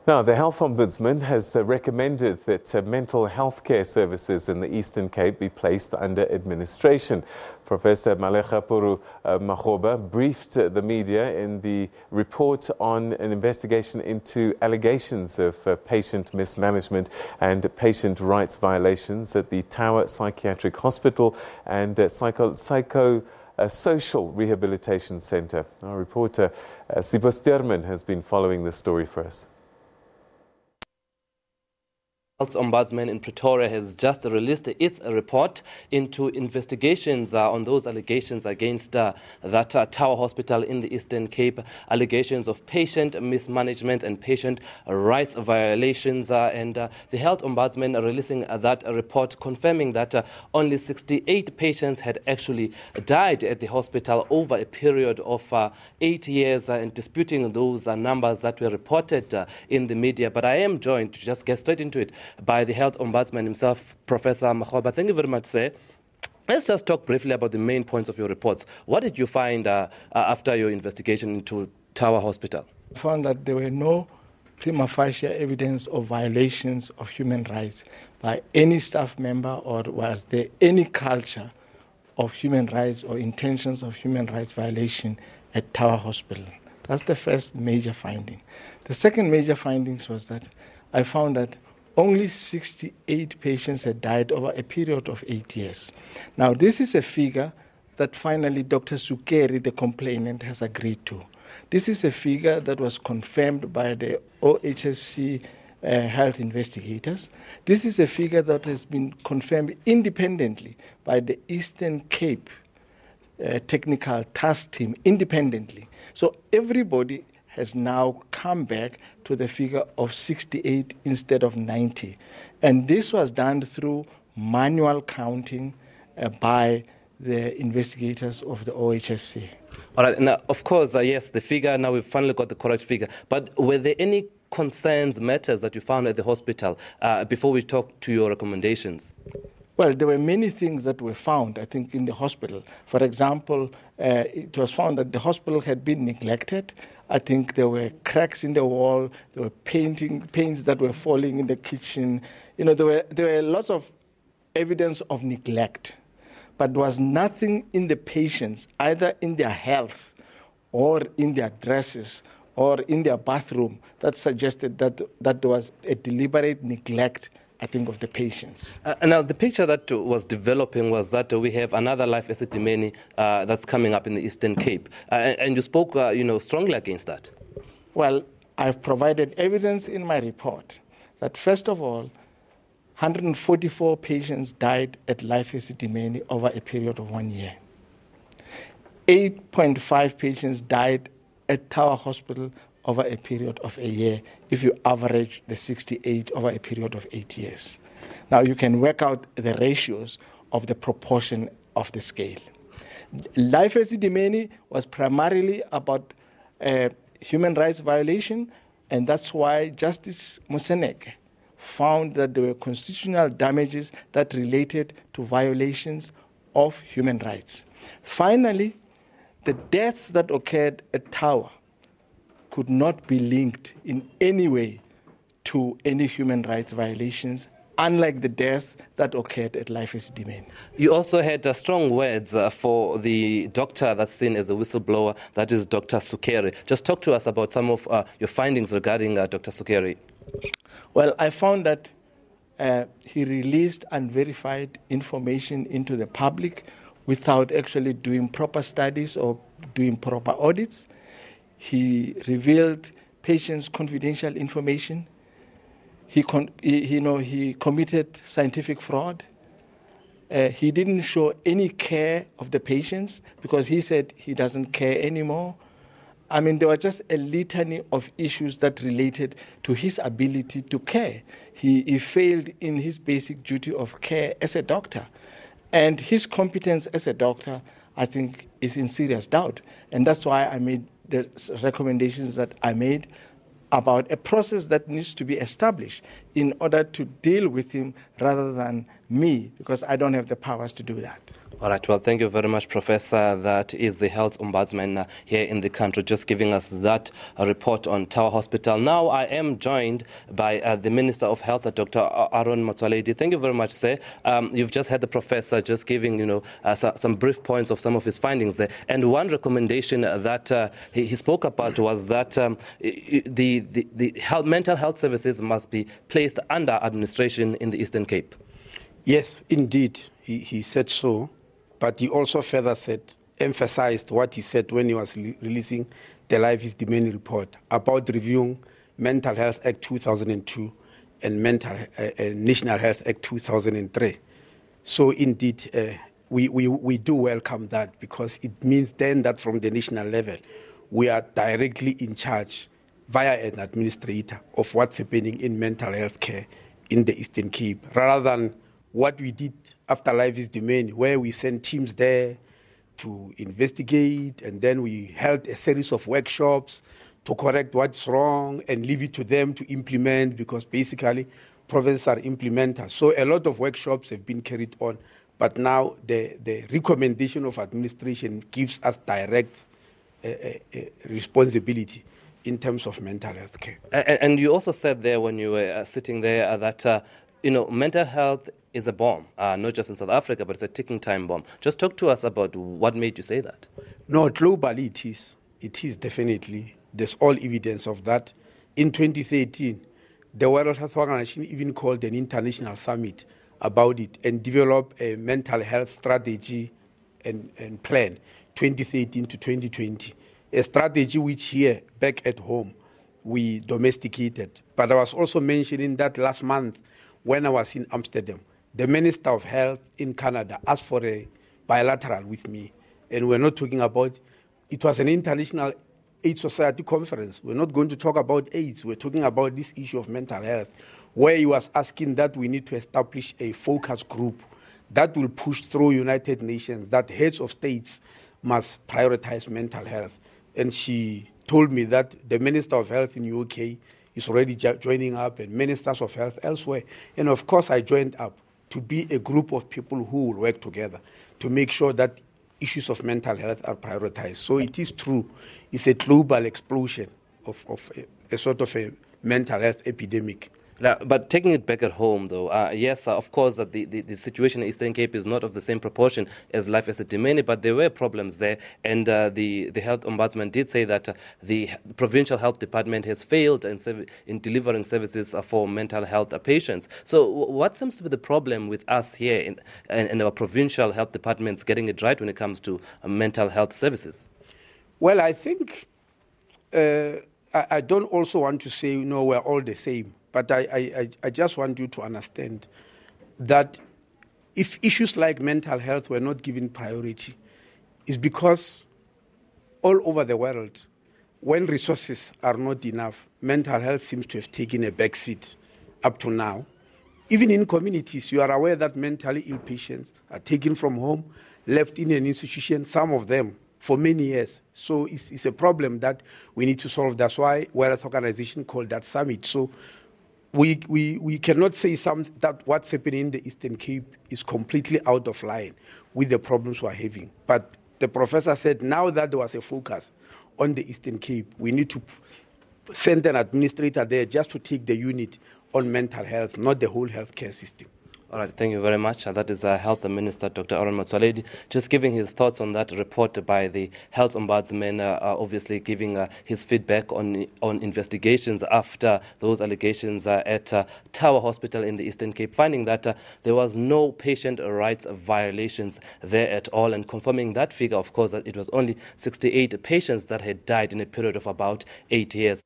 Now, the Health Ombudsman has recommended that mental health care services in the Eastern Cape be placed under administration. Professor Malegapuru Makgoba briefed the media in the report on an investigation into allegations of patient mismanagement and patient rights violations at the Tower Psychiatric Hospital and Psychosocial Rehabilitation Centre. Our reporter Sipho Stuurman has been following this story for us. Ombudsman in Pretoria has just released its report into investigations on those allegations against that Tower Hospital in the Eastern Cape, allegations of patient mismanagement and patient rights violations. And the Health Ombudsman releasing that report confirming that only 68 patients had actually died at the hospital over a period of 8 years, and disputing those numbers that were reported in the media. But I am joined to just get straight into it by the Health Ombudsman himself, Professor Makgoba. Thank you very much, sir. Let's just talk briefly about the main points of your reports. What did you find after your investigation into Tower Hospital? I found that there were no prima facie evidence of violations of human rights by any staff member, or was there any culture of human rights or intentions of human rights violation at Tower Hospital. That's the first major finding. The second major finding was that I found that only 68 patients had died over a period of 8 years. Now, this is a figure that finally Dr. Sukeri, the complainant, has agreed to. This is a figure that was confirmed by the OHSC health investigators. This is a figure that has been confirmed independently by the Eastern Cape Technical Task Team, independently. So everybody has now come back to the figure of 68 instead of 90. And this was done through manual counting by the investigators of the OHSC. All right, now, of course, yes, the figure, now we've finally got the correct figure. But were there any concerns, matters that you found at the hospital before we talk to your recommendations? Well, there were many things that were found, I think, in the hospital. For example, it was found that the hospital had been neglected. I think there were cracks in the wall, there were paints that were falling in the kitchen. You know, there were lots of evidence of neglect, but there was nothing in the patients, either in their health or in their dresses or in their bathroom, that suggested that there was a deliberate neglect, I think, of the patients. Now, the picture that was developing was that we have another life esidimeni that's coming up in the Eastern Cape. And you spoke, strongly against that. Well, I've provided evidence in my report that, first of all, 144 patients died at life esidimeni over a period of 1 year. 8.5 patients died at Tower Hospital over a period of a year, if you average the 68 over a period of 8 years. Now, you can work out the ratios of the proportion of the scale. Life esidimeni was primarily about human rights violation, and that's why Justice Moseneke found that there were constitutional damages that related to violations of human rights. Finally, the deaths that occurred at Tower could not be linked in any way to any human rights violations, unlike the deaths that occurred at life esidimeni. You also had strong words for the doctor that's seen as a whistleblower, that is Dr. Sukeri. Just talk to us about some of your findings regarding Dr. Sukeri. Well, I found that he released unverified information into the public without actually doing proper studies or doing proper audits. He revealed patients' confidential information. He committed scientific fraud. He didn't show any care of the patients because he said he doesn't care anymore. I mean, there was just a litany of issues that related to his ability to care. He failed in his basic duty of care as a doctor. And his competence as a doctor, I think, is in serious doubt. And that's why I made the recommendations that I made about a process that needs to be established in order to deal with him rather than me, because I don't have the powers to do that. All right, well, thank you very much, Professor. That is the Health Ombudsman here in the country, just giving us that report on Tower Hospital. Now I am joined by the Minister of Health, Dr. Aaron Motsoaledi. Thank you very much, sir. You've just had the Professor just giving, some brief points of some of his findings there. And one recommendation that he spoke about was that the mental health services must be placed under administration in the Eastern Cape. Yes, indeed, he said so. But he also further emphasized what he said when he was releasing the Life is the Main report about reviewing Mental Health Act 2002 and National Health Act 2003. So indeed, we do welcome that, because it means then that from the national level, we are directly in charge via an administrator of what's happening in mental health care in the Eastern Cape, rather than what we did after Life is the Main, where we sent teams there to investigate, and then we held a series of workshops to correct what's wrong and leave it to them to implement, because basically provinces are implementers. So a lot of workshops have been carried on, but now the recommendation of administration gives us direct responsibility in terms of mental health care. And you also said there when you were sitting there that mental health is a bomb, not just in South Africa, but it's a ticking time bomb. Just talk to us about what made you say that. No, globally it is. It is definitely. There's all evidence of that. In 2013, the World Health Organization even called an international summit about it and developed a mental health strategy and plan, 2013 to 2020. A strategy which here, back at home, we domesticated. But I was also mentioning that last month when I was in Amsterdam, the Minister of Health in Canada asked for a bilateral with me. And we're not talking about, it was an international AIDS Society conference. We're not going to talk about AIDS. We're talking about this issue of mental health, where he was asking that we need to establish a focus group that will push through United Nations, that heads of states must prioritize mental health. And she told me that the Minister of Health in UK is already joining up, and ministers of health elsewhere. And of course, I joined up to be a group of people who will work together to make sure that issues of mental health are prioritized. So it is true, it's a global explosion of a sort of a mental health epidemic. Now, but taking it back at home, though, yes, of course, the situation in Eastern Cape is not of the same proportion as Life is the Main, but there were problems there, and the Health Ombudsman did say that the Provincial Health Department has failed in delivering services for mental health patients. So what seems to be the problem with us here in our provincial health departments getting it right when it comes to mental health services? Well, I think I don't also want to say, we're all the same. But I just want you to understand that if issues like mental health were not given priority, it's because all over the world, when resources are not enough, mental health seems to have taken a backseat up to now. Even in communities, you are aware that mentally ill patients are taken from home, left in an institution, some of them for many years. So it's a problem that we need to solve. That's why World Health Organization called that summit. So we cannot say that what's happening in the Eastern Cape is completely out of line with the problems we're having. But the professor said now that there was a focus on the Eastern Cape, we need to send an administrator there just to take the unit on mental health, not the whole healthcare system. All right, thank you very much. That is Health Minister Dr. Aaron Motsoaledi, just giving his thoughts on that report by the Health Ombudsman, obviously giving his feedback on investigations after those allegations at Tower Hospital in the Eastern Cape, finding that there was no patient rights violations there at all, and confirming that figure, of course, that it was only 68 patients that had died in a period of about 8 years.